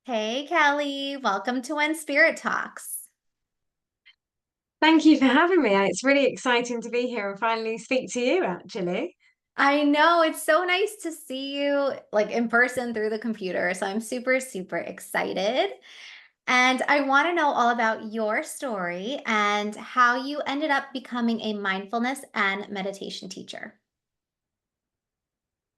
Hey, Kelly, welcome to When Spirit Talks. Thank you for having me. It's really exciting to be here and finally speak to you, actually. I know it's so nice to see you like in person through the computer. So I'm super, super excited. And I want to know all about your story and how you ended up becoming a mindfulness and meditation teacher.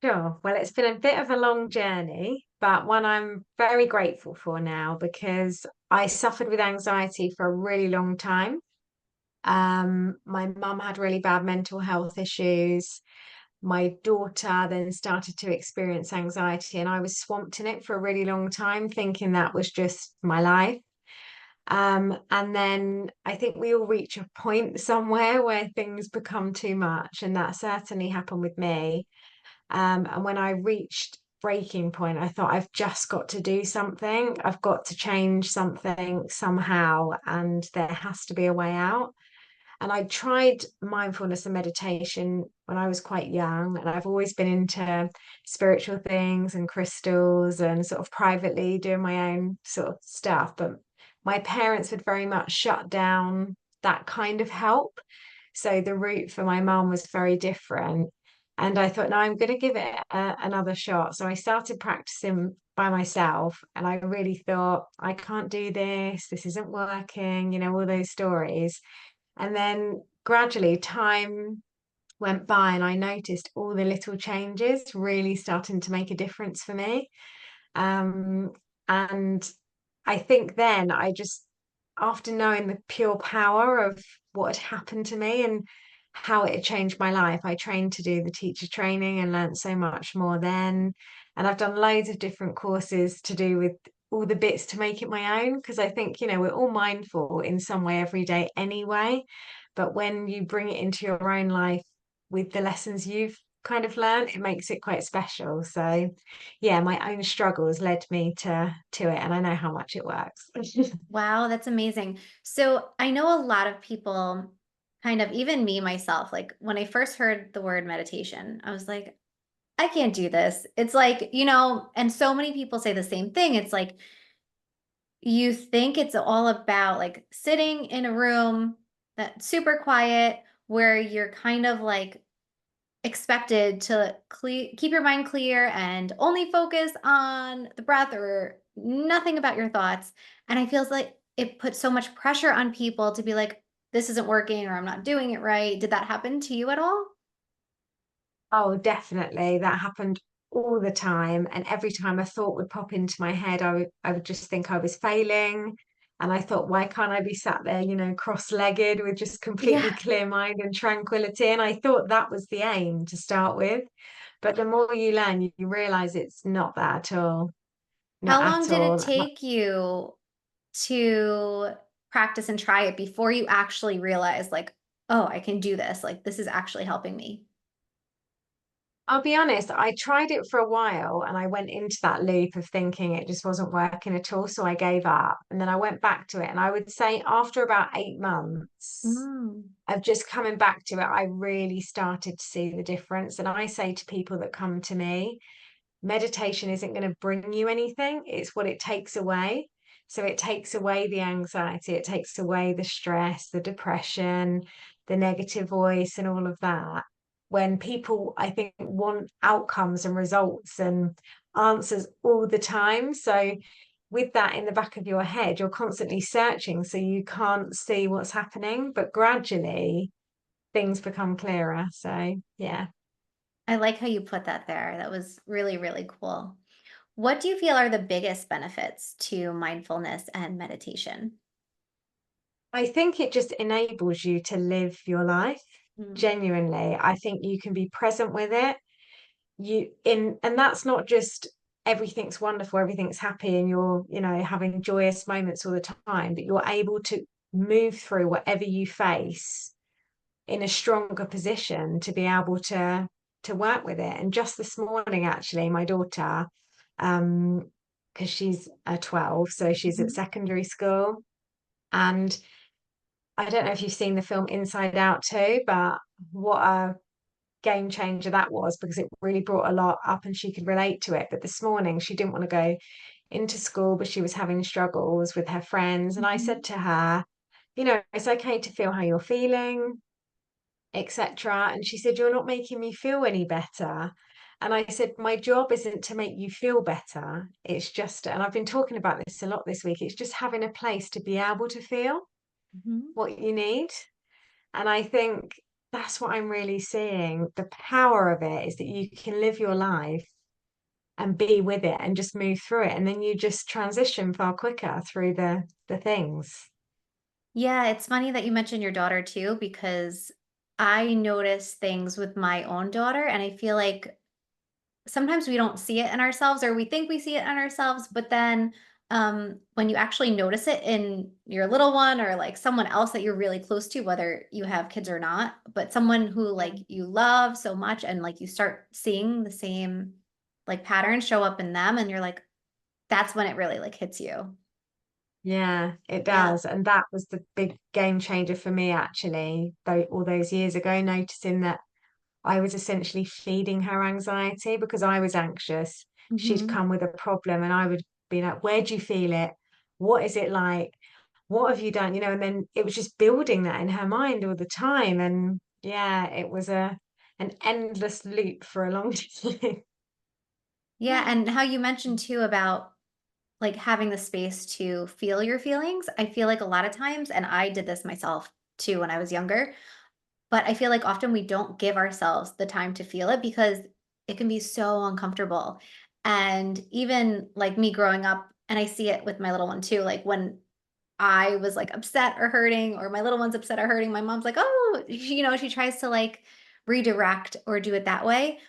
Sure. Well, it's been a bit of a long journey, but one I'm very grateful for now because I suffered with anxiety for a really long time. My mum had really bad mental health issues. My daughter then started to experience anxiety, and I was swamped in it for a really long time, thinking that was just my life. And then I think we all reach a point somewhere where things become too much, and that certainly happened with me. And when I reached breaking point, I thought I've just got to do something. I've got to change something somehow, and there has to be a way out. And I tried mindfulness and meditation when I was quite young, and I've always been into spiritual things and crystals and sort of privately doing my own sort of stuff. But my parents would very much shut down that kind of help. So the route for my mum was very different. And I thought, no, I'm going to give it another shot. So I started practicing by myself, and I really thought, I can't do this. This isn't working, all those stories. And then gradually time went by and I noticed all the little changes really starting to make a difference for me. Um, and I think then I just, after knowing the pure power of what had happened to me and how it had changed my life, I trained to do the teacher training and learned so much more then. And I've done loads of different courses to do with all the bits to make it my own. Because I think, we're all mindful in some way every day anyway. But when you bring it into your own life with the lessons you've kind of learned, it makes it quite special. So yeah, my own struggles led me to it, and I know how much it works. Wow, that's amazing. So I know a lot of people, kind of even me myself, like when I first heard the word meditation, I was like, I can't do this. It's like, and so many people say the same thing. It's like you think it's all about like sitting in a room that's super quiet where you're kind of like expected to keep your mind clear and only focus on the breath or nothing about your thoughts. And I feel like it puts so much pressure on people to be like, this isn't working or I'm not doing it right. Did that happen to you at all? Oh, definitely. That happened all the time. And every time a thought would pop into my head, I would just think I was failing. And I thought, why can't I be sat there, cross-legged with just completely Yeah. clear mind and tranquility? And I thought that was the aim to start with. But the more you learn, you realize it's not that at all. Not How long at did it all. take you to practice and try it before you actually realize, like, oh, I can do this? Like, this is actually helping me. I'll be honest, I tried it for a while and I went into that loop of thinking it just wasn't working at all. So I gave up and then I went back to it. And I would say after about 8 months Mm. of just coming back to it, I really started to see the difference. And I say to people that come to me, meditation isn't going to bring you anything, it's what it takes away. So it takes away the anxiety, it takes away the stress, the depression, the negative voice, and all of that. When people, I think, want outcomes and results and answers all the time. So, with that in the back of your head, you're constantly searching, so you can't see what's happening. But gradually, things become clearer. So, yeah. I like how you put that there. That was really, really cool. What do you feel are the biggest benefits to mindfulness and meditation? I think it just enables you to live your life Mm. genuinely. I think you can be present with it. And that's not just everything's wonderful, everything's happy, and you're, having joyous moments all the time, but you're able to move through whatever you face in a stronger position to be able to work with it. And just this morning, actually, my daughter, because she's 12, so she's at Mhm. secondary school. And I don't know if you've seen the film Inside Out too, but what a game changer that was because it really brought a lot up and she could relate to it. But this morning she didn't want to go into school, but she was having struggles with her friends. And I said Mhm. to her, it's okay to feel how you're feeling, etc. And she said, "You're not making me feel any better." And I said, "My job isn't to make you feel better. It's just," and I've been talking about this a lot this week, it's just having a place to be able to feel Mhm. what you need. And I think that's what I'm really seeing. The power of it is that you can live your life and be with it and just move through it. And then you just transition far quicker through the things. Yeah, it's funny that you mentioned your daughter too, because I notice things with my own daughter, and I feel like sometimes we don't see it in ourselves or we think we see it in ourselves, but then when you actually notice it in your little one or like someone else that you're really close to, whether you have kids or not, but someone who Yeah. like you love so much and like you start seeing the same like patterns show up in them and you're like, that's when it really like hits you. Yeah, it Yeah. does. And that was the big game changer for me, actually, though all those years ago, noticing that I was essentially feeding her anxiety because I was anxious. She'd Hmm. come with a problem and I would be like, "Where do you feel it? What is it like? What have you done?" And then it was just building that in her mind all the time. And yeah, it was an endless loop for a long time. Yeah. And how you mentioned too about like having the space to feel your feelings. I feel like a lot of times, and I did this myself too when I was younger, but I feel like often we don't give ourselves the time to feel it because it can be so uncomfortable. And even like me growing up, and I see it with my little one too, like when I was like upset or hurting, or my little one's upset or hurting, my mom's like, oh, she tries to like redirect or do it that way.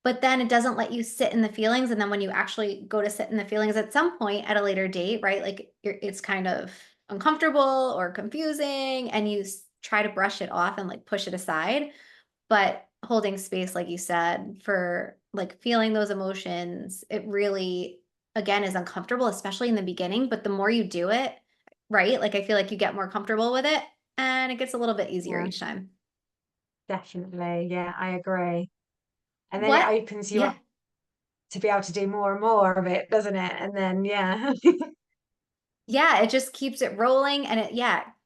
But then it doesn't let you sit in the feelings, and then when you actually go to sit in the feelings at some point at a later date, right, like, it's kind of uncomfortable or confusing, and you try to brush it off and, like, push it aside, but holding space, like you said, for, like, feeling those emotions, it really, again, is uncomfortable, especially in the beginning, but the more you do it, right, like, I feel like you get more comfortable with it, and it gets a little bit easier Yeah, each time. definitely. Yeah, I agree. And then it What opens you Yeah. up to be able to do more and more of it, doesn't it? And then, yeah. Yeah, it just keeps it rolling and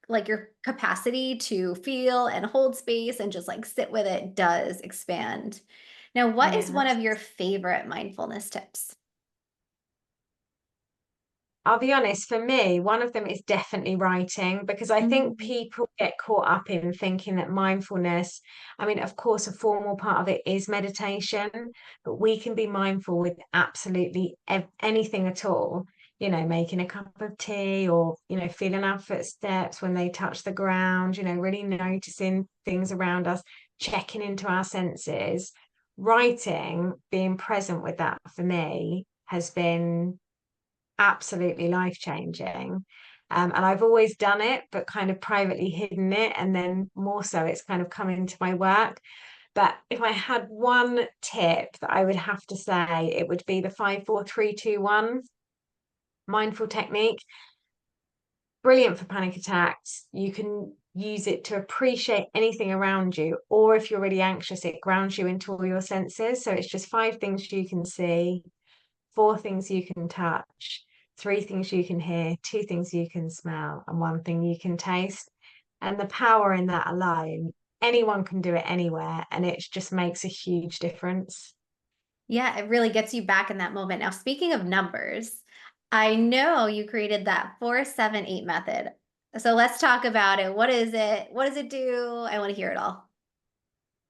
like your capacity to feel and hold space and just like sit with it does expand. Now, what is Yeah. one of your favorite mindfulness tips? I'll be honest, for me, one of them is definitely writing because I think Mhm, people get caught up in thinking that mindfulness, I mean, of course, a formal part of it is meditation, but we can be mindful with absolutely anything at all, making a cup of tea or, feeling our footsteps when they touch the ground, really noticing things around us, checking into our senses. Writing, being present with that for me has been absolutely life changing. And I've always done it, but kind of privately hidden it. And then more so, it's kind of come into my work. But if I had one tip that I would have to say, it would be the 5 4 3 2 1 mindful technique. Brilliant for panic attacks. You can use it to appreciate anything around you, or if you're really anxious, it grounds you into all your senses. So it's just 5 things you can see, 4 things you can touch, 3 things you can hear, 2 things you can smell, and 1 thing you can taste. And the power in that alone, anyone can do it anywhere, and it just makes a huge difference. yeah, it really gets you back in that moment. Now, speaking of numbers, I know you created that 4-7-8 method. So let's talk about it. What is it? What does it do? I want to hear it all.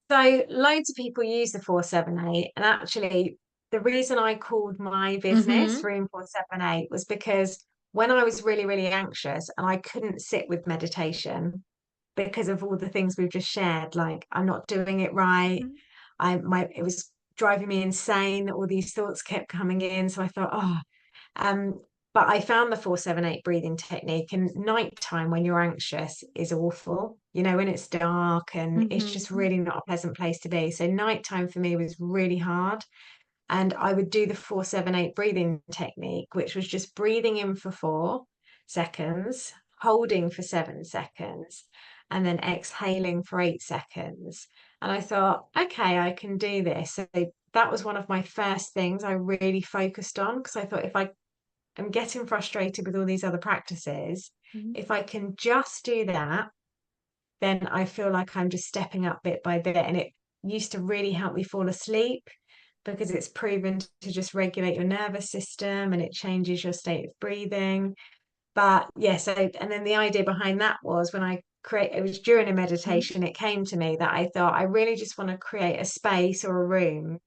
So loads of people use the 478, and actually the reason I called my business Mhm, Room 478 was because when I was really, really anxious and I couldn't sit with meditation because of all the things we've just shared, like I'm not doing it right. mhm, It was driving me insane that all these thoughts kept coming in. So I thought, oh, um, but I found the 478 breathing technique, and nighttime when you're anxious is awful, when it's dark and it's just mhm. really not a pleasant place to be. So nighttime for me was really hard. And I would do the 478 breathing technique, which was just breathing in for 4 seconds, holding for 7 seconds, and then exhaling for 8 seconds. And I thought, okay, I can do this. So that was one of my first things I really focused on because I thought if I am getting frustrated with all these other practices, Mhm. if I can just do that, then I feel like I'm just stepping up bit by bit. And it used to really help me fall asleep because it's proven to just regulate your nervous system and it changes your state of breathing. But yeah, so and then the idea behind that was when I create it was during a Mhm. meditation, it came to me that I thought I really just want to create a space or a room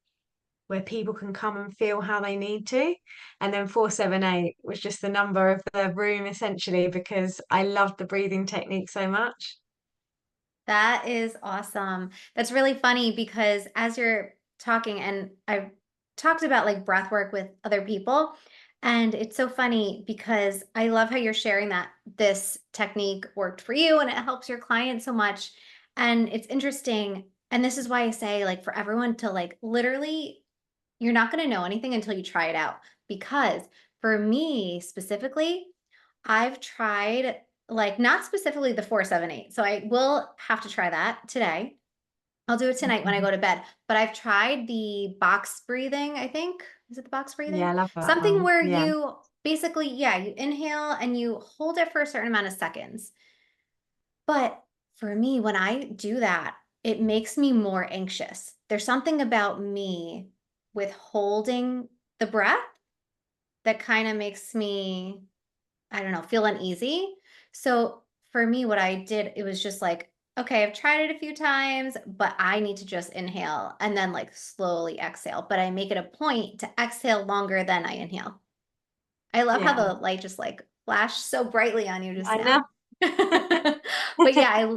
where people can come and feel how they need to. And then 478 was just the number of the room essentially because I loved the breathing technique so much. That is awesome. That's really funny because as you're talking, and I've talked about like breath work with other people, and it's so funny because I love how you're sharing that this technique worked for you and it helps your clients so much. And it's interesting. And this is why I say, like, for everyone to like literally, you're not going to know anything until you try it out. Because for me specifically, I've tried, like, not specifically the 478. So I will have to try that today. I'll do it tonight when I go to bed. But I've tried the box breathing, I think. Is it the box Yeah, breathing? I love that Something one. where Yeah. you basically, yeah, you inhale and you hold it for a certain amount of seconds. But for me, when I do that, it makes me more anxious. There's something about me with holding the breath that kind of makes me, I don't know, feel uneasy. So for me, what I did, it was just like, okay, I've tried it a few times, but I need to just inhale and then like slowly exhale. But I make it a point to exhale longer than I inhale. I love how Yeah. the light just like flashed so brightly on you just I know. now. But yeah,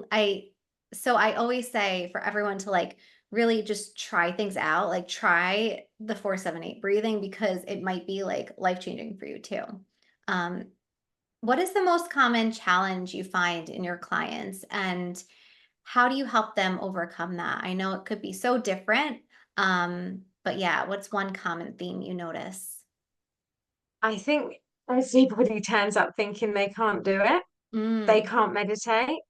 so I always say for everyone to like really just try things out, like try the 478 breathing because it might be like life changing for you too. Um, what is the most common challenge you find in your clients, and how do you help them overcome that? I know it could be so different, but yeah, what's one common theme you notice? I think everybody turns up thinking they can't do it, they Mm, can't meditate.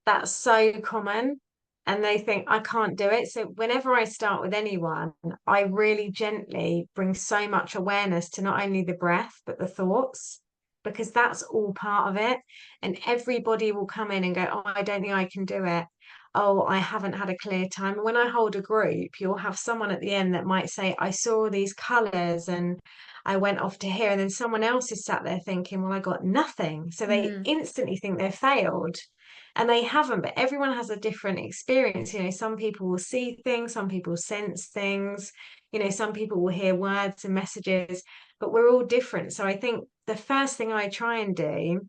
That's so common. And they think, I can't do it. So whenever I start with anyone, I really gently bring so much awareness to not only the breath, but the thoughts, because that's all part of it. And everybody will come in and go, oh, I don't think I can do it. Oh, I haven't had a clear time. And when I hold a group, you'll have someone at the end that might say, I saw these colors and I went off to here. And then someone else is sat there thinking, well, I got nothing. So they mm, instantly think they've failed and they haven't, but everyone has a different experience. Some people will see things, some people sense things, some people will hear words and messages, but we're all different. So I think the first thing I try and do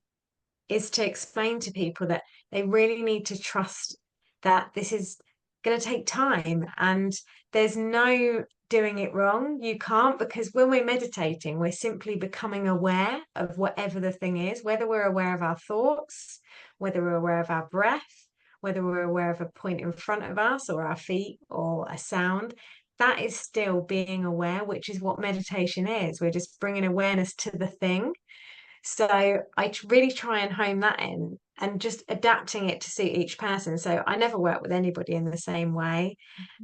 is to explain to people that they really need to trust that this is going to take time and there's no doing it wrong. You can't, because when we're meditating, we're simply becoming aware of whatever the thing is, whether we're aware of our thoughts, whether we're aware of our breath, whether we're aware of a point in front of us or our feet or a sound. That is still being aware, which is what meditation is. We're just bringing awareness to the thing. So I really try and hone that in and just adapting it to suit each person. So I never work with anybody in the same way.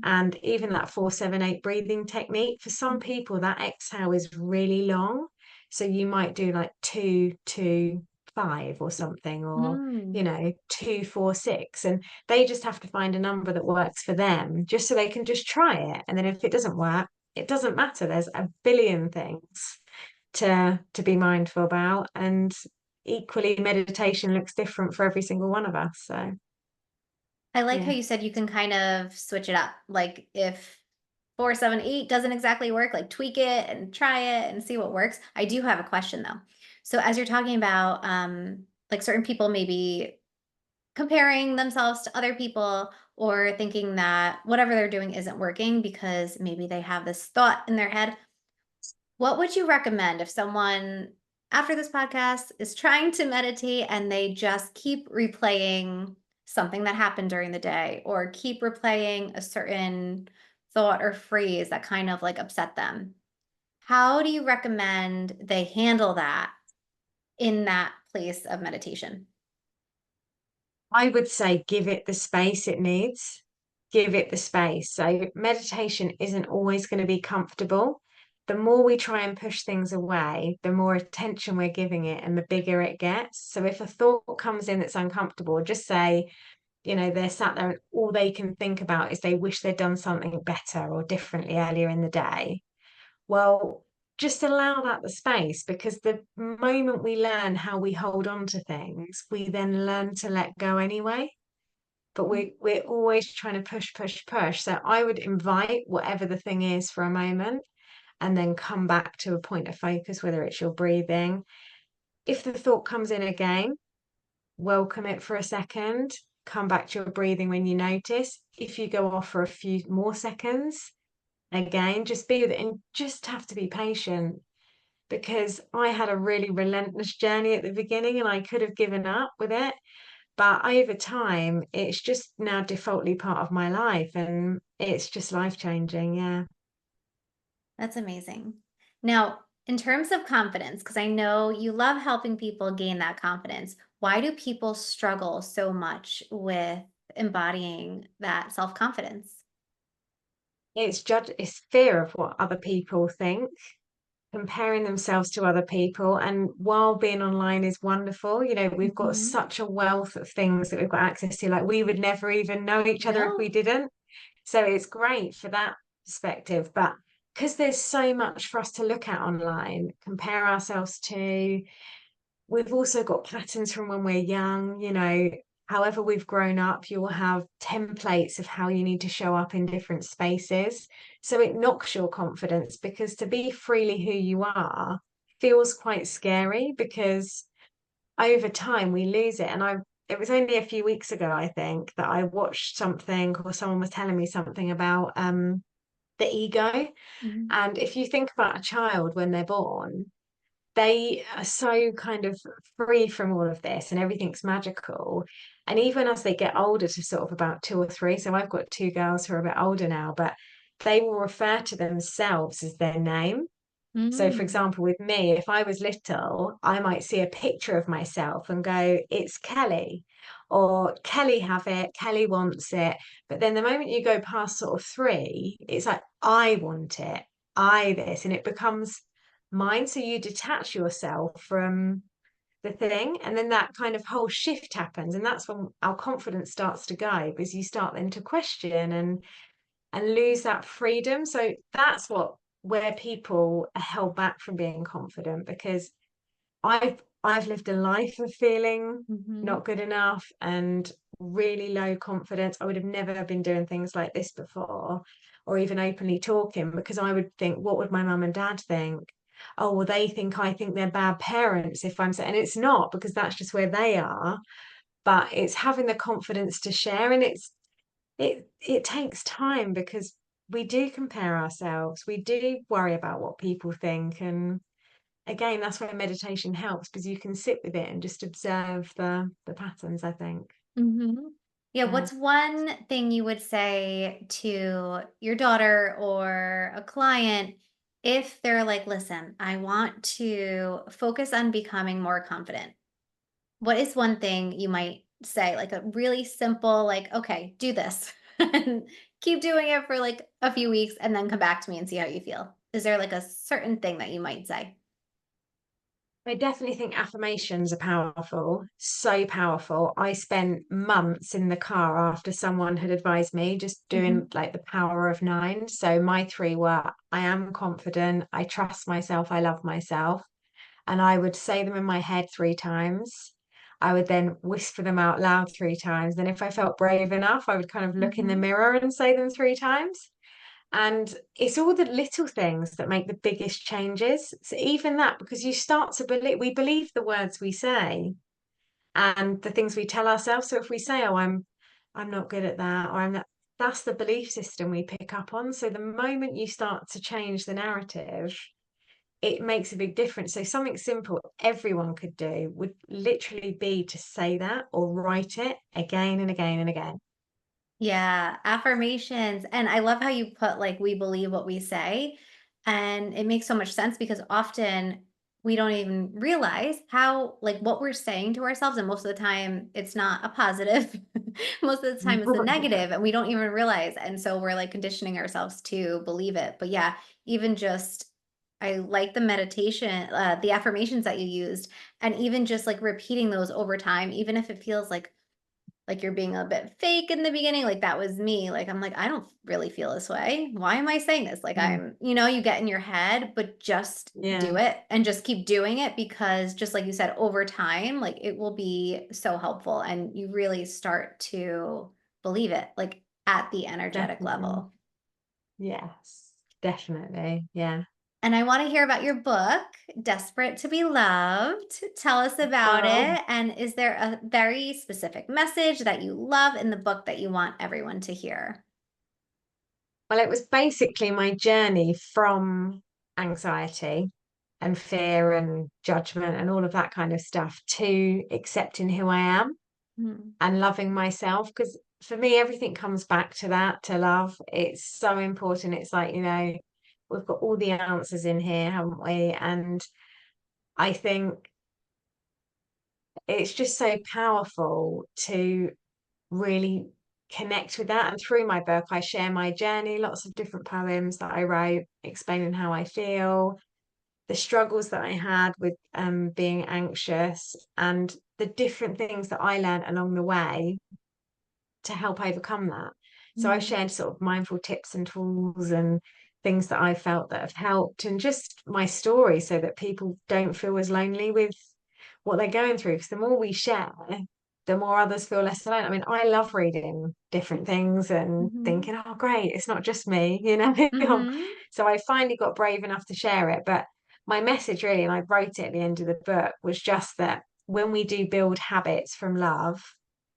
And even that 478 breathing technique, for some mhm, people, that exhale is really long. So you might do like 2, 2, 5 or something, or, mm. 2, 4, 6. And they just have to find a number that works for them just so they can just try it. And then if it doesn't work, it doesn't matter. There's a billion things to be mindful about, and equally meditation looks different for every single one of us. So I like how yeah. you said you can kind of switch it up. Like if 478 doesn't exactly work, like tweak it and try it and see what works. I do have a question though. So as you're talking about like certain people maybe comparing themselves to other people or thinking that whatever they're doing isn't working because maybe they have this thought in their head. What would you recommend if someone after this podcast is trying to meditate and they just keep replaying something that happened during the day or keep replaying a certain thought or phrase that kind of like upset them? How do you recommend they handle that in that place of meditation? I would say give it the space it needs. Give it the space. So meditation isn't always going to be comfortable. the more we try and push things away, the more attention we're giving it and the bigger it gets. So if a thought comes in that's uncomfortable, just say, they're sat there and all they can think about is they wish they'd done something better or differently earlier in the day. Well, just allow that the space, because the moment we learn how we hold on to things, we then learn to let go anyway. But we're always trying to push, push, push. So I would invite whatever the thing is for a moment and then come back to a point of focus, whether it's your breathing. If the thought comes in again, welcome it for a second, come back to your breathing when you notice. If you go off for a few more seconds, again, just be with it and just have to be patient, because I had a really relentless journey at the beginning and I could have given up with it. But over time, it's just now defaultly part of my life and it's just life changing. Yeah. That's amazing. Now, in terms of confidence, because I know you love helping people gain that confidence, why do people struggle so much with embodying that self-confidence? It's fear of what other people think, comparing themselves to other people. And while being online is wonderful, we've got Mhm. such a wealth of things that we've got access to. Like, we would never even know each other if we No. didn't. So it's great for that perspective. But because there's so much for us to look at online, compare ourselves to, we've also got patterns from when we're young, however we've grown up, you will have templates of how you need to show up in different spaces. So it knocks your confidence, because to be freely who you are feels quite scary, because over time we lose it. And it was only a few weeks ago, I think, that I watched something, or someone was telling me something about the ego. Mhm. And if you think about a child when they're born, they are so kind of free from all of this and everything's magical. And even as they get older, to sort of about 2 or 3, so I've got 2 girls who are a bit older now, but they will refer to themselves as their name. So, for Mm. example, with me, if I was little, I might see a picture of myself and go, it's Kelly, or Kelly have it, Kelly wants it. But then the moment you go past sort of 3, it's like, I want it, I this, and it becomes mine. So you detach yourself from the thing, and then that kind of whole shift happens. And that's when our confidence starts to go, because you start then to question and lose that freedom. So that's where people are held back from being confident, because I've lived a life of feeling Mhm. not good enough and really low confidence. I would have never been doing things like this before, or even openly talking, because I would think, what would my mum and dad think? Oh, well, they think I think they're bad parents if I'm saying, and it's not, because that's just where they are. But it's having the confidence to share, and it takes time, because we do compare ourselves, we do worry about what people think. And again, that's where meditation helps, because you can sit with it and just observe the patterns, I think. Mhm. Yeah, Yeah. what's one thing you would say to your daughter or a client if they're like, "Listen, I want to focus on becoming more confident." What is one thing you might say, like a really simple, like, "Okay, do this," and keep doing it for like a few weeks and then come back to me and see how you feel? Is there like a certain thing that you might say? I definitely think affirmations are powerful, so powerful. I spent months in the car after someone had advised me, just doing Mhm. like the power of 9. So my 3 were, I am confident, I trust myself, I love myself. And I would say them in my head 3 times. I would then whisper them out loud 3 times. Then if I felt brave enough, I would kind of look in the Mhm. mirror and say them 3 times. And it's all the little things that make the biggest changes. So even that, because you start to believe, we believe the words we say and the things we tell ourselves. So if we say, oh, I'm not good at that, or I'm not, that's the belief system we pick up on. So the moment you start to change the narrative, it makes a big difference. So something simple everyone could do would literally be to say that or write it again and again and again. Yeah, affirmations. And I love how you put like we believe what we say. And it makes so much sense because often we don't even realize how like what we're saying to ourselves. And most of the time it's not a positive. Most of the time it's a Yeah. negative and we don't even realize. And so we're like conditioning ourselves to believe it. But yeah, even just I like the meditation, the affirmations that you used, and even just like repeating those over time, even if it feels like you're being a bit fake in the beginning, like that was me. Like I'm like, I don't really feel this way. Why am I saying this? Like Mm. you get in your head, but just do Yeah, it and just keep doing it because just like you said, over time, like it will be so helpful and you really start to believe it, like at the energetic definitely. level. Yes, definitely. Yeah. And I want to hear about your book, Desperate to Be Loved. Tell us about Oh, it. And is there a very specific message that you love in the book that you want everyone to hear? well, it was basically my journey from anxiety and fear and judgment and all of that kind of stuff to accepting who I am Mm, and loving myself. Because for me, everything comes back to that, to love. It's so important. It's like, we've got all the answers in here, haven't we? And I think it's just so powerful to really connect with that. And through my book, I share my journey, lots of different poems that I wrote explaining how I feel, the struggles that I had with being anxious, and the different things that I learned along the way to help overcome that. So I mm, shared sort of mindful tips and tools and things that I felt that have helped, and just my story so that people don't feel as lonely with what they're going through. Because the more we share, the more others feel less alone. I mean, I love reading different things and mhm, thinking, oh, great, it's not just me, mhm, So I finally got brave enough to share it. But my message really, and I wrote it at the end of the book, was just that when we do build habits from love,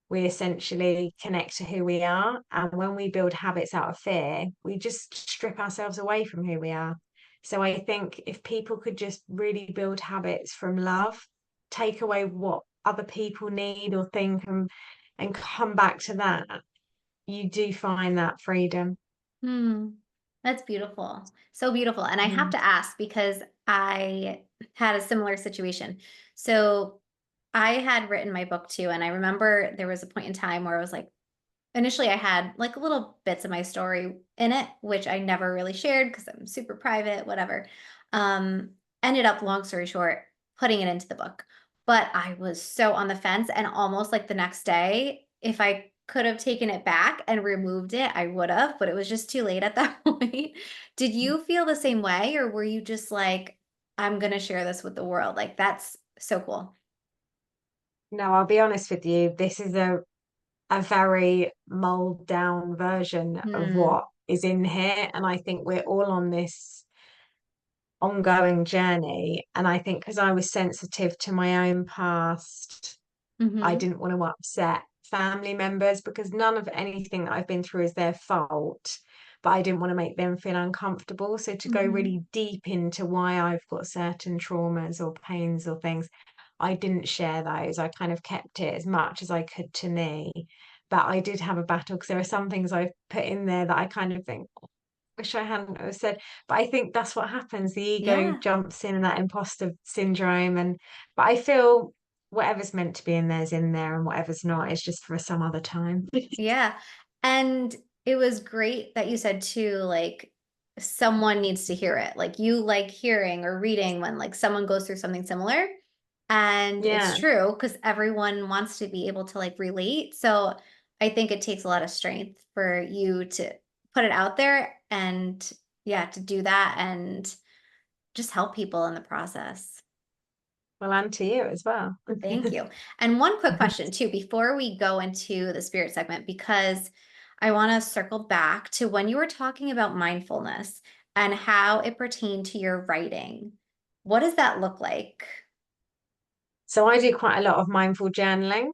we essentially connect to who we are. And when we build habits out of fear, we just strip ourselves away from who we are. So I think if people could just really build habits from love, take away what other people need or think, and come back to that, you do find that freedom. hmm. That's beautiful. So beautiful. And I have Mm. to ask because I had a similar situation. So I had written my book too, and I remember there was a point in time where I was like, initially I had like little bits of my story in it, which I never really shared because I'm super private, whatever. Um, Ended up, long story short, putting it into the book. But I was so on the fence and almost like the next day, if I could have taken it back and removed it, I would have, but it was just too late at that point. Did you feel the same way, or were you just like, I'm gonna share this with the world? Like that's so cool. No, I'll be honest with you, this is a very mulled down version of Hmm. what is in here. And I think we're all on this ongoing journey. And I think because I was sensitive to my own past, I Mm-hmm. didn't want to upset family members, because none of anything that I've been through is their fault. But I didn't want to make them feel uncomfortable. So to go Mm-hmm. really deep into why I've got certain traumas or pains or things, I didn't share those. I kind of kept it as much as I could to me. But I did have a battle, because there are some things I've put in there that I kind of think, wish I hadn't have said. But I think that's what happens. The ego Yeah. jumps in, and that imposter syndrome. But I feel whatever's meant to be in there is in there, and whatever's not is just for some other time. Yeah. And it was great that you said too, like someone needs to hear it. Like you like hearing or reading when like someone goes through something similar. And it's Yeah. true because everyone wants to be able to like relate. So I think it takes a lot of strength for you to put it out there and yeah, to do that and just help people in the process. Well, and to you as well. Thank you. And one quick question too, before we go into the spirit segment, because I want to circle back to when you were talking about mindfulness and how it pertained to your writing. What does that look like? So I do quite a lot of mindful journaling,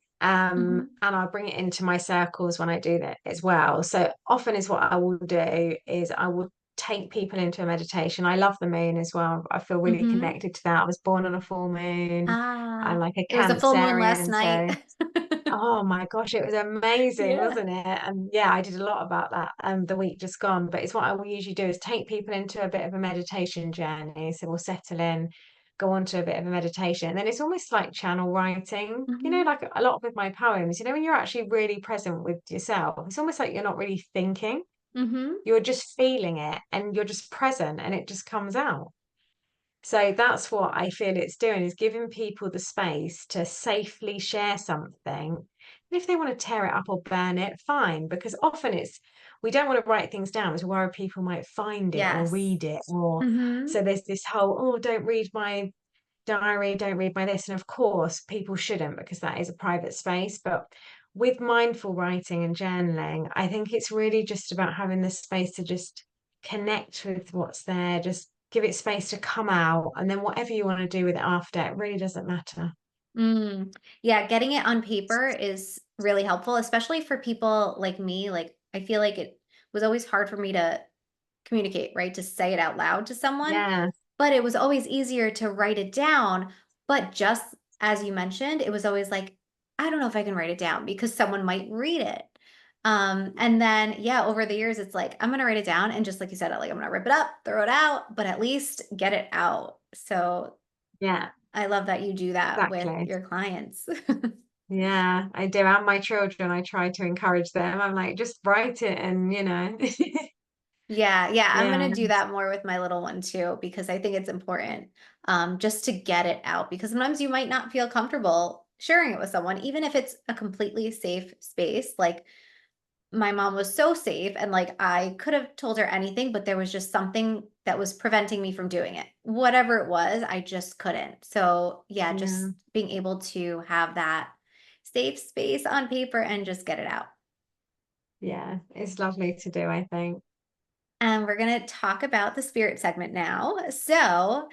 Hmm. and I bring it into my circles when I do that as well. So often is what I will do is I will take people into a meditation. I love the moon as well. I feel really Hmm. connected to that. I was born on a full moon. I'm Ah, like a it was a full moon last Cancerian, night. so oh my gosh, it was amazing, Yeah. wasn't it? And yeah, I did a lot about that the week just gone. But it's what I will usually do is take people into a bit of a meditation journey. So we'll settle in, go on to a bit of a meditation. And then it's almost like channel writing, Hmm. like a lot with my poems, when you're actually really present with yourself, it's almost like you're not really thinking, Hmm. you're just feeling it and you're just present and it just comes out. So that's what I feel it's doing, is giving people the space to safely share something. And if they want to tear it up or burn it, fine, because often we don't want to write things down as worried people might find it or Yes. read it. Or Mm-hmm. so there's this whole, oh, don't read my diary, don't read my this. And of course, people shouldn't, because that is a private space. But with mindful writing and journaling, I think it's really just about having the space to just connect with what's there, just give it space to come out. And then whatever you want to do with it after, it really doesn't matter. Mm. Yeah, getting it on paper is really helpful, especially for people like me. Like, I feel like it was always hard for me to communicate, right? To say it out loud to someone, Yeah, but it was always easier to write it down. But just as you mentioned, it was always like, I don't know if I can write it down because someone might read it. And then yeah, over the years, it's like, I'm gonna write it down and just like you said, like I'm gonna rip it up, throw it out, but at least get it out. So yeah, I love that you do that with exactly. your clients. Yeah, I do. And my children, I try to encourage them. I'm like, just write it and, Yeah, yeah, I'm yeah, gonna do that more with my little one too, because I think it's important just to get it out because sometimes you might not feel comfortable sharing it with someone, even if it's a completely safe space. Like my mom was so safe and like I could have told her anything, but there was just something that was preventing me from doing it. Whatever it was, I just couldn't. So yeah, yeah, just being able to have that safe space on paper and just get it out. yeah. It's lovely to do, I think. And we're going to talk about the spirit segment now. So,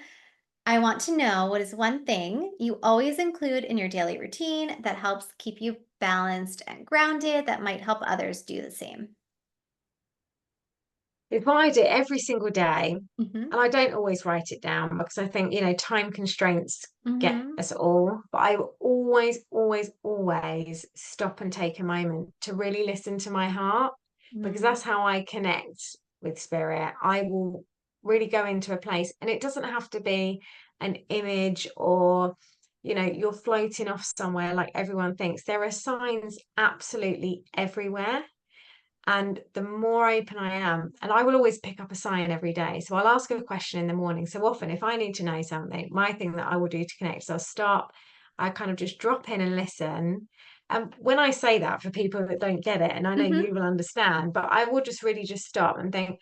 I want to know what is one thing you always include in your daily routine that helps keep you balanced and grounded that might help others do the same? If I do it every single day, Mhm. and I don't always write it down because I think, time constraints get Mhm. us all, but I will always, always, always stop and take a moment to really listen to my heart, because Mm. that's how I connect with spirit. I will really go into a place, and it doesn't have to be an image or, you're floating off somewhere like everyone thinks. There are signs absolutely everywhere. And the more open I am, and I will always pick up a sign every day. So I'll ask a question in the morning. So often, if I need to know something, my thing that I will do to connect is I kind of just drop in and listen. And when I say that, for people that don't get it, and I know you Mhm. will understand, but I will just really just stop and think,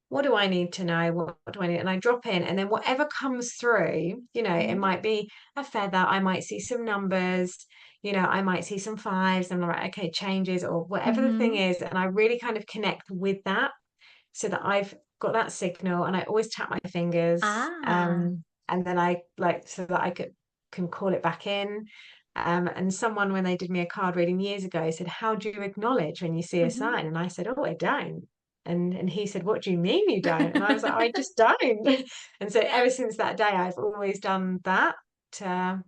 what do I need to know? What do I need? And I drop in, and then whatever comes through, it Mhm. might be a feather, I might see some numbers, I might see some fives, and I'm like, okay, changes, or whatever the thing Mhm. is. And I really kind of connect with that, so that I've got that signal, and I always tap my fingers. Ah. And then I like, so that I can call it back in. And someone, when they did me a card reading years ago, said, how do you acknowledge when you see a Mhm. sign? And I said, oh, I don't. And he said, what do you mean you don't? And I was like, I just don't. And so ever since that day, I've always done that to,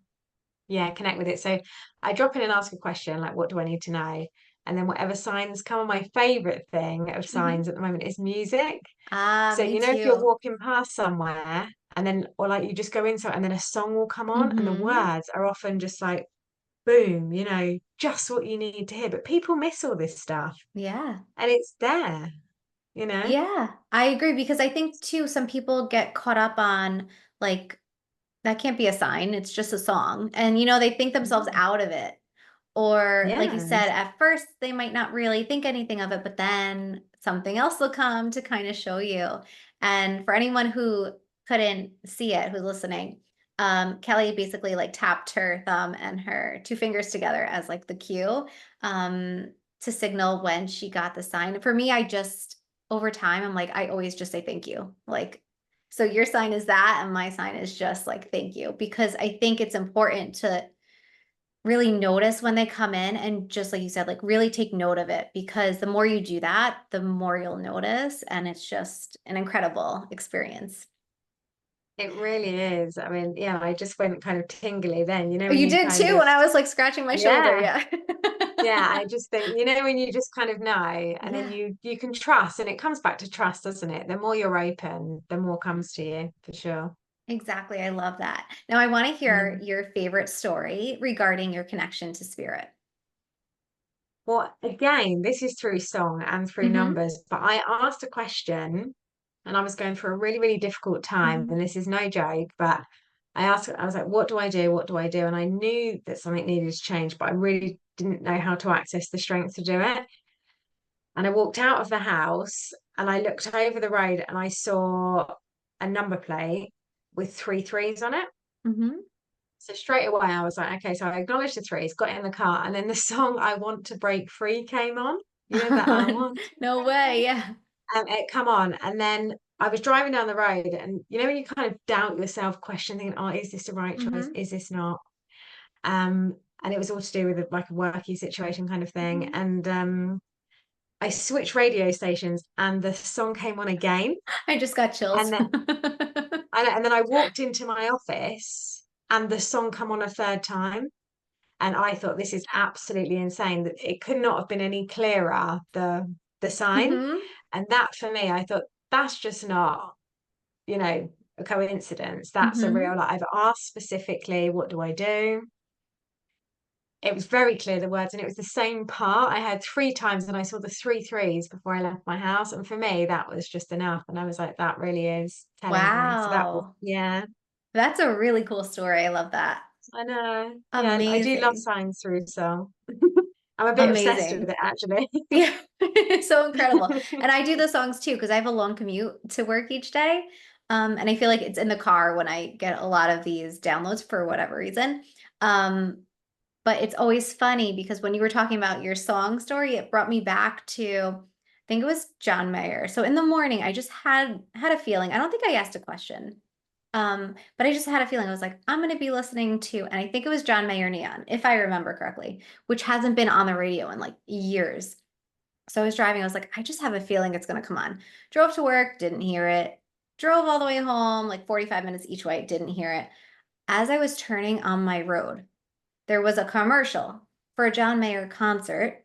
yeah, connect with it. So I drop in and ask a question like, what do I need to know? And then whatever signs come on. My favorite thing of Mhm. signs at the moment is music. Ah, So, me if you're too. walking past somewhere, and then, or like, you just go into it and then a song will come on, and the Mhm. words are often just like, boom, just what you need to hear. But people miss all this stuff, Yeah. and it's there, you know? Yeah, I agree because I think too some people get caught up on like that can't be a sign, it's just a song, and, they think themselves Mm. out of it. Or, like you said, Yes. at first, they might not really think anything of it, but then something else will come to kinda show you. And for anyone who couldn't see it, who's listening, Kelly basically, like, tapped her thumb and her 2 fingers together as, like, the cue, to signal when she got the sign. For me, I just over time, I'm like, I always just say thank you. Like, so your sign is that, and my sign is just like, thank you. Because I think it's important to really notice when they come in and just like you said, like really take note of it because the more you do that, the more you'll notice. And it's just an incredible experience. It really is. I mean, yeah, I just went kind of tingly then, Oh, when you you did kind too of, when I was like scratching my shoulder. yeah. Yeah. Yeah, I just think, when you just kind of know, and then Yeah, you can trust, and it comes back to trust, doesn't it? The more you're open, the more comes to you, for sure. exactly. I love that. Now, I want to hear Yeah. your favorite story regarding your connection to spirit. Well, again, this is through song and through Hmm. numbers, but I asked a question, and I was going through a really, really difficult time. Mhm. And this is no joke, but I was like, what do I do? What do I do? And I knew that something needed to change, but I really didn't know how to access the strength to do it. And I walked out of the house and I looked over the road and I saw a number plate with three threes on it. Mhm. So straight away I was like, okay, so I acknowledged the threes, got in the car, and then the song I Want to Break Free came on. You know that I want to No break way. free? Yeah. And it come on. And then I was driving down the road and you know when you kind of doubt yourself, question thinking, oh, is this the right choice? Mhm. Is this not? And it was all to do with like a worky situation kind of thing. Mhm. And I switched radio stations and the song came on again. I just got chills. And then and then I walked into my office and the song come on a third time. And I thought this is absolutely insane. That it could not have been any clearer, the sign. Mhm. And that for me, I thought that's just not, you know, a coincidence. That's a Mhm. real like I've asked specifically, what do I do? It was very clear the words, and it was the same part I had three times, and I saw the three threes before I left my house. And for me, that was just enough. And I was like, that really is telling me. So that was, Wow. yeah, That's a really cool story. I love that. I know. Yeah, I do love Amazing. signs through song. I'm a bit obsessed with Amazing. it actually. Yeah. So incredible. And I do the songs too because I have a long commute to work each day. And I feel like it's in the car when I get a lot of these downloads for whatever reason. Um, but it's always funny because when you were talking about your song story, it brought me back to, I think it was John Mayer. So in the morning, I just had a feeling. I don't think I asked a question. But I just had a feeling I was like, I'm gonna be listening to, and I think it was John Mayer Neon, if I remember correctly, which hasn't been on the radio in like years. So I was driving, I was like, I just have a feeling it's gonna come on. Drove to work, didn't hear it. Drove all the way home, like 45 minutes each way, didn't hear it. As I was turning on my road, there was a commercial for a John Mayer concert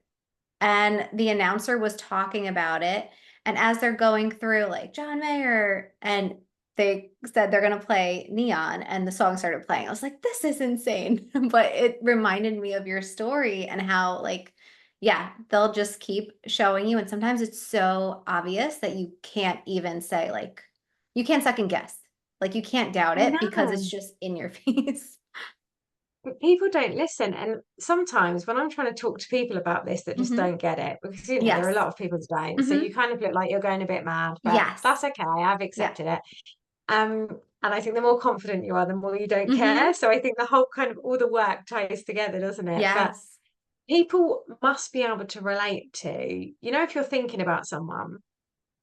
and the announcer was talking about it. And as they're going through, like John Mayer, and they said they're going to play Neon, and the song started playing. I was like, this is insane. But it reminded me of your story and how, like, yeah, they'll just keep showing you. And sometimes it's so obvious that you can't even say, like, you can't second guess. Like, you can't doubt I it because it's know. just in your face. But people don't listen. And sometimes when I'm trying to talk to people about this that just Hmm. don't get it, because you know, there are a Yes. lot of people that don't. So Hmm. you kind of look like you're going a bit mad, but Yes. that's okay. I've Yeah. accepted it. And I think the more confident you are, the more you don't care. Hmm. So I think the whole kind of all the work ties together, doesn't it? But Yes. people must be able to relate to, you know, if you're thinking about someone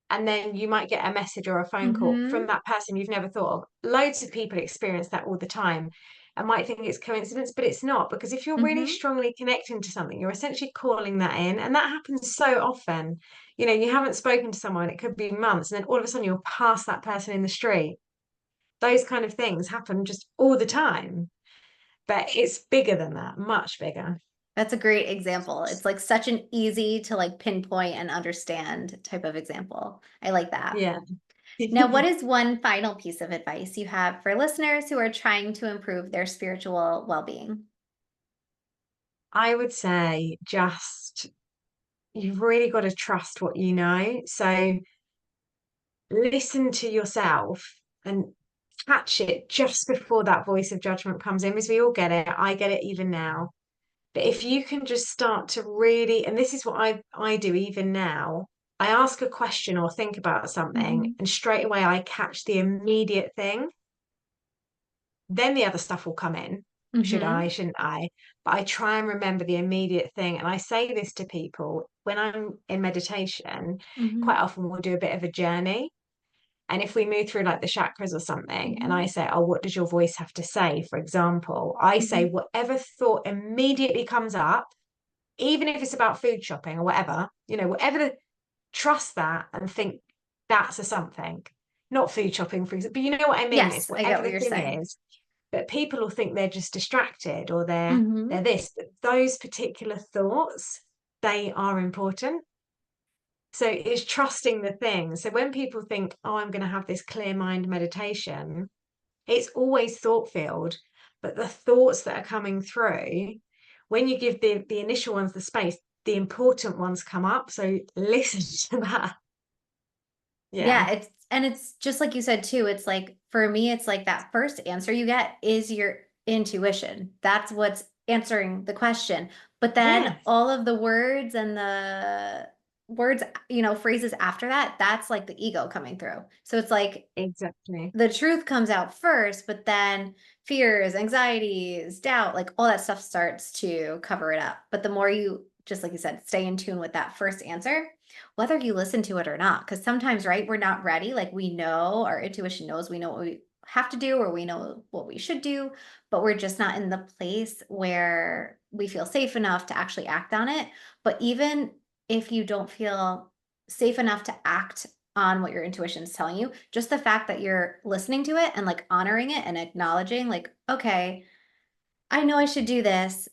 and then you might get a message or a phone call from Hmm. that person you've never thought of. Loads of people experience that all the time and might think it's coincidence, but it's not, because if you're really Hmm. strongly connecting to something, you're essentially calling that in. And that happens so often. You know, you haven't spoken to someone, it could be months, and then all of a sudden you'll pass that person in the street. Those kind of things happen just all the time. But it's bigger than that, much bigger. That's a great example. It's like such an easy to like pinpoint and understand type of example. I like that. Yeah. Now, what is one final piece of advice you have for listeners who are trying to improve their spiritual well-being? I would say just you've really got to trust what you know. So listen to yourself and catch it just before that voice of judgment comes in, because we all get it. I get it even now. But if you can just start to really, and this is what I do even now, I ask a question or think about something, Hmm. and straight away I catch the immediate thing. Then the other stuff will come in. Should I, Hmm. shouldn't I? But I try and remember the immediate thing. And I say this to people when I'm in meditation, quite Hmm. often we'll do a bit of a journey. And if we move through like the chakras or something, and I Hmm. say, oh, what does your voice have to say? For example, I say, Hmm. whatever thought immediately comes up, even if it's about food shopping or whatever, you know, trust that and think that's a something. Not food shopping, for example, but you know what I mean? It's Yes, I get whatever what the you're thing saying. is, but people will think they're just distracted or they're Hmm. this, but those particular thoughts, they are important. So it's trusting the thing. So when people think, oh, I'm going to have this clear mind meditation, it's always thought filled, but the thoughts that are coming through, when you give the initial ones the space, the important ones come up. So listen to that. Yeah, Yeah. And it's just like you said too, it's like for me, it's like that first answer you get is your intuition. That's what's answering the question. But then Yes, all of the words and the words, phrases after that, that's like the ego coming through. So it's like exactly. the truth comes out first, but then fears, anxieties, doubt, like all that stuff starts to cover it up. But the more you, just like you said, stay in tune with that first answer, whether you listen to it or not, because sometimes, right, we're not ready. Like we know, our intuition knows we know what we have to do or we know what we should do, but we're just not in the place where we feel safe enough to actually act on it. But even if you don't feel safe enough to act on what your intuition is telling you, just the fact that you're listening to it and like honoring it and acknowledging, like, okay, I know I should do this,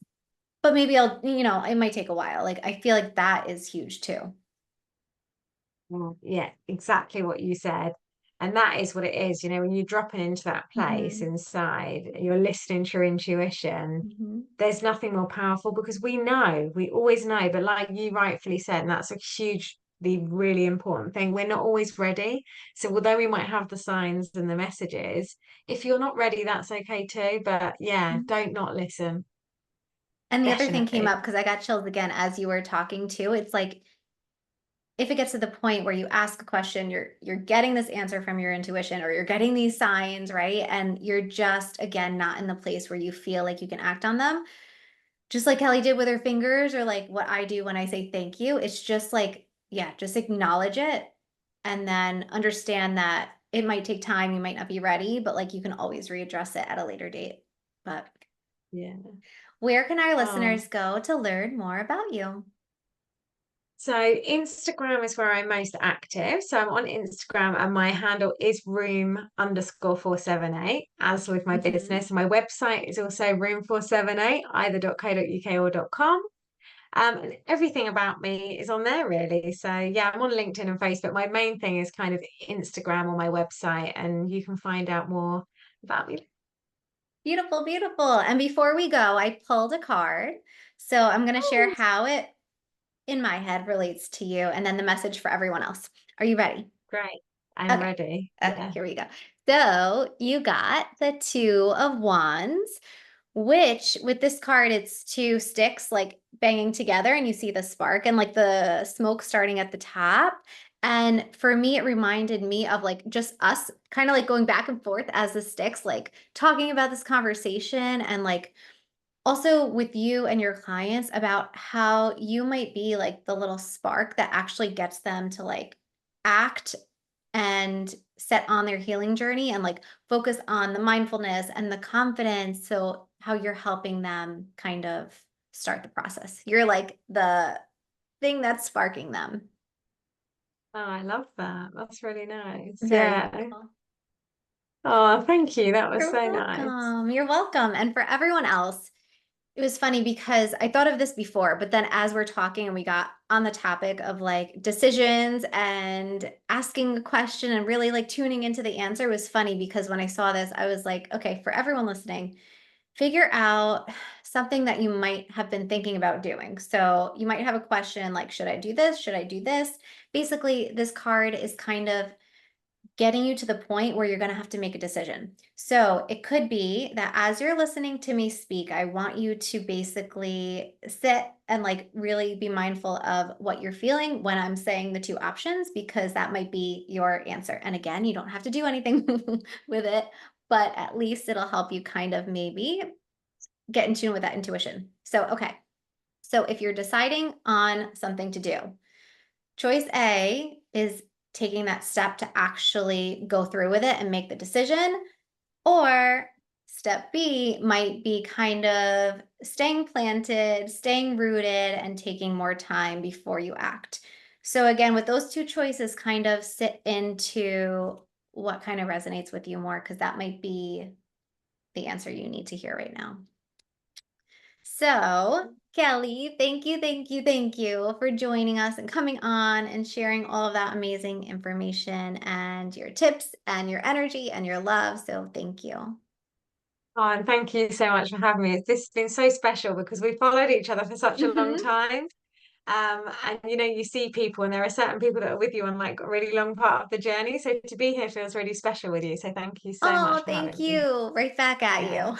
but maybe it might take a while. Like, I feel like that is huge too. Well, yeah, exactly what you said. And that is what it is. When you're dropping into that place Hmm. inside, you're listening to your intuition, Hmm. there's nothing more powerful because we always know. But like you rightfully said, and that's a hugely, really important thing, we're not always ready. So although we might have the signs and the messages, if you're not ready, that's okay too. But yeah, don't not listen. And the other thing came Definitely. up because I got chills again as you were talking too. It's like if it gets to the point where you ask a question, you're getting this answer from your intuition or you're getting these signs, right? And you're just again not in the place where you feel like you can act on them. Just like Kelly did with her fingers, or like what I do when I say thank you. It's just like, yeah, just acknowledge it and then understand that it might take time. You might not be ready, but like you can always readdress it at a later date. But Yeah. where can our Oh. listeners go to learn more about you? So Instagram is where I'm most active. So I'm on Instagram and my handle is room_478, as with my Mhm. business. And my website is also room478, either .co.uk or .com. And everything about me is on there really. So yeah, I'm on LinkedIn and Facebook. My main thing is kind of Instagram or my website, and you can find out more about me. Beautiful, beautiful. And before we go, I pulled a card. So I'm going to share Oh, how it in my head relates to you and then the message for everyone else. Are you ready? great. I'm Okay. ready. Okay, Yeah. here we go. So you got the Two of Wands, which with this card, it's two sticks like banging together, and you see the spark and like the smoke starting at the top. And for me, it reminded me of like just us kind of like going back and forth as the sticks, like talking about this conversation and like also with you and your clients about how you might be like the little spark that actually gets them to like act and set on their healing journey and like focus on the mindfulness and the confidence. So, how you're helping them kind of start the process. You're like the thing that's sparking them. Oh, I love that. That's really nice. Very Yeah. beautiful. Oh, thank you. That was You're so nice. welcome. You're welcome. And for everyone else, it was funny because I thought of this before, but then as we're talking and we got on the topic of like decisions and asking a question and really like tuning into the answer was funny because when I saw this, I was like, okay, for everyone listening, figure out something that you might have been thinking about doing. So you might have a question like, should I do this? Should I do this? Basically, this card is kind of getting you to the point where you're going to have to make a decision. So it could be that as you're listening to me speak, I want you to basically sit and like really be mindful of what you're feeling when I'm saying the two options, because that might be your answer. And again, you don't have to do anything with it, but at least it'll help you kind of maybe get in tune with that intuition. So, okay. So if you're deciding on something to do, choice A is taking that step to actually go through with it and make the decision. Or step B might be kind of staying planted, staying rooted, and taking more time before you act. So, again, with those two choices, kind of sit into what kind of resonates with you more, because that might be the answer you need to hear right now. So, Kelly, thank you, thank you, thank you for joining us and coming on and sharing all of that amazing information and your tips and your energy and your love. So, thank you. Oh, and thank you so much for having me. This has been so special because we followed each other for such a long Mhm. time. And you see people, and there are certain people that are with you on like a really long part of the journey. So to be here feels really special with you. So thank you so much Oh, for thank having me. you. Right back at Yeah. you.